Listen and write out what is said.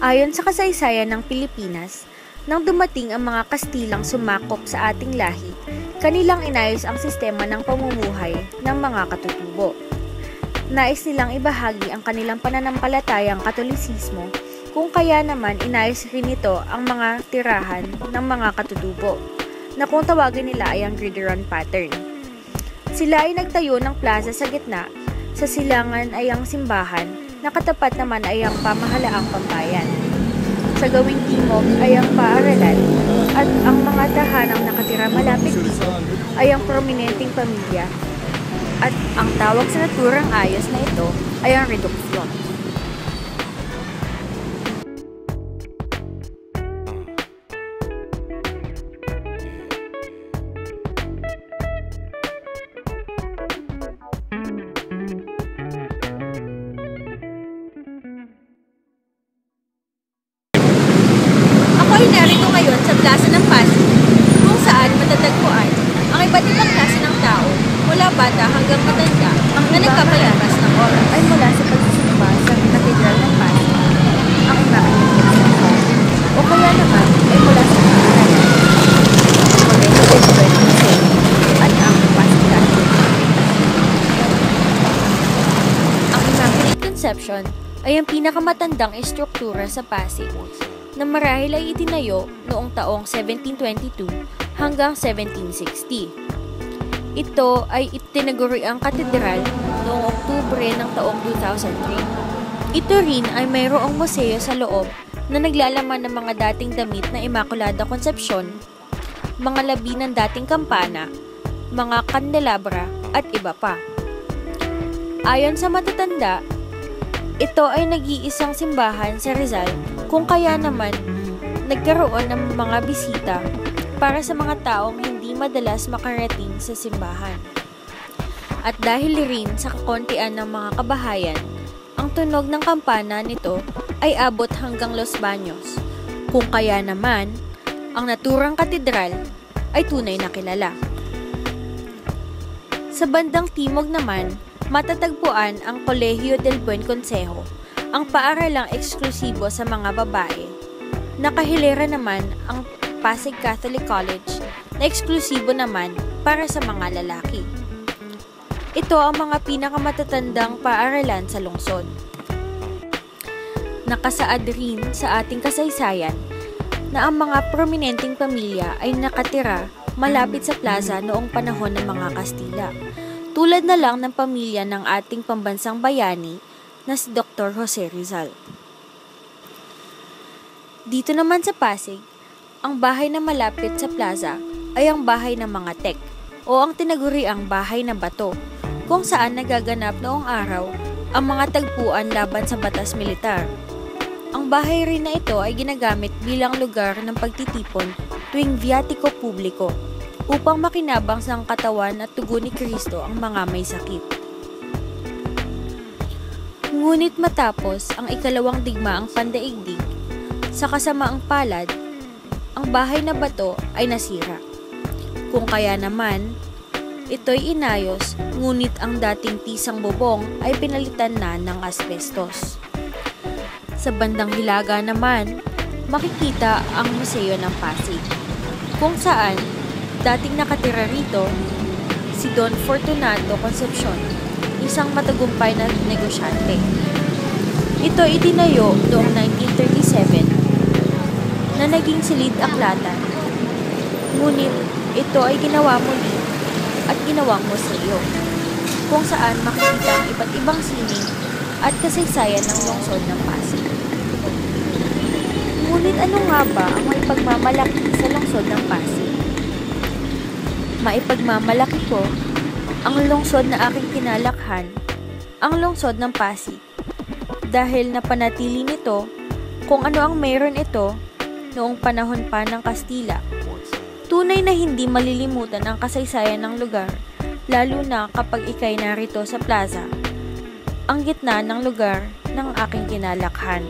Ayon sa kasaysayan ng Pilipinas, nang dumating ang mga Kastilang sumakop sa ating lahi, kanilang inayos ang sistema ng pamumuhay ng mga katutubo. Nais nilang ibahagi ang kanilang pananampalatayang Katolisismo, kung kaya naman inayos rin ito ang mga tirahan ng mga katutubo, na kung tawagin nila ay ang gridiron pattern. Sila ay nagtayo ng plaza sa gitna, sa silangan ay ang simbahan, na katapat naman ay ang pamahalaang pambayan. Sa gawing timog ay ang paaralan, at ang mga tahanang nakatira malapit dito ay ang prominenteng pamilya, at ang tawag sa naturang ayos na ito ay ang reduksyon. Ako ay narito ngayon sa Plaza ng Pasig, kung saan matatagpuan ang iba't ibang klase ng tao, mula bata hanggang matanda, na nagpapalabas ng oras. Ay mula sa pagsisimba sa Katedral ng Pasig, ang Immaculate Conception, o kaya naman ay mula sa paaralan, Colegio del Buen Consejo, at ang Pasig Catholic. Ang Immaculate Conception ay ang pinakamatandang estruktura sa Pasig, na marahil ay itinayo noong taong 1722 hanggang 1760. Ito ay itinaguri ang katedral noong Oktubre ng taong 2003. Ito rin ay mayroong museo sa loob na naglalaman ng mga dating damit na Immaculada Concepcion, mga labi ng dating kampana, mga kandelabra at iba pa. Ayon sa matatanda, ito ay nag-iisang simbahan sa Rizal, kung kaya naman nagkaroon ng mga bisita para sa mga taong hindi madalas makarating sa simbahan. At dahil rin sa kakontian ng mga kabahayan, ang tunog ng kampana nito ay abot hanggang Los Baños, kung kaya naman ang naturang katedral ay tunay na kilala. Sa bandang timog naman, matatagpuan ang Colegio del Buen Consejo, ang paaralang eksklusibo sa mga babae. Nakahilera naman ang Pasig Catholic College na eksklusibo naman para sa mga lalaki. Ito ang mga pinakamatatandang paaralan sa lungsod. Nakasaad rin sa ating kasaysayan na ang mga prominenteng pamilya ay nakatira malapit sa plaza noong panahon ng mga Kastila, tulad na lang ng pamilya ng ating pambansang bayani na si Dr. Jose Rizal. Dito naman sa Pasig, ang bahay na malapit sa plaza ay ang bahay ng mga tek o ang tinaguriang bahay na bato, kung saan nagaganap noong araw ang mga tagpuan laban sa batas militar. Ang bahay rin na ito ay ginagamit bilang lugar ng pagtitipon tuwing viatiko publiko upang makinabang sa katawan at tugon ni Kristo ang mga may sakit. Ngunit matapos ang ikalawang digmaang pandaigdig, sa kasamaang palad, ang bahay na bato ay nasira. Kung kaya naman, ito'y inayos, ngunit ang dating tisang bubong ay pinalitan na ng asbestos. Sa bandang hilaga naman, makikita ang Museo ng Pasig, kung saan dating nakatira rito si Don Fortunato Concepcion, isang matagumpay na negosyante. Ito itinayo noong 1937 na naging silid-aklatan, ngunit ito ay ginawa muli at ginawang museo, kung saan makikita ang iba't ibang sining at kasaysayan ng lungsod ng Pasig. Ngunit ano nga ba ang may pagmamalaki sa lungsod ng Pasig? Maipagmamalaki ko ang lungsod na aking kinalakhan, ang lungsod ng Pasig, dahil napanatili nito kung ano ang meron ito noong panahon pa ng Kastila. Tunay na hindi malilimutan ang kasaysayan ng lugar, lalo na kapag ikay narito sa plaza, ang gitna ng lugar ng aking kinalakhan.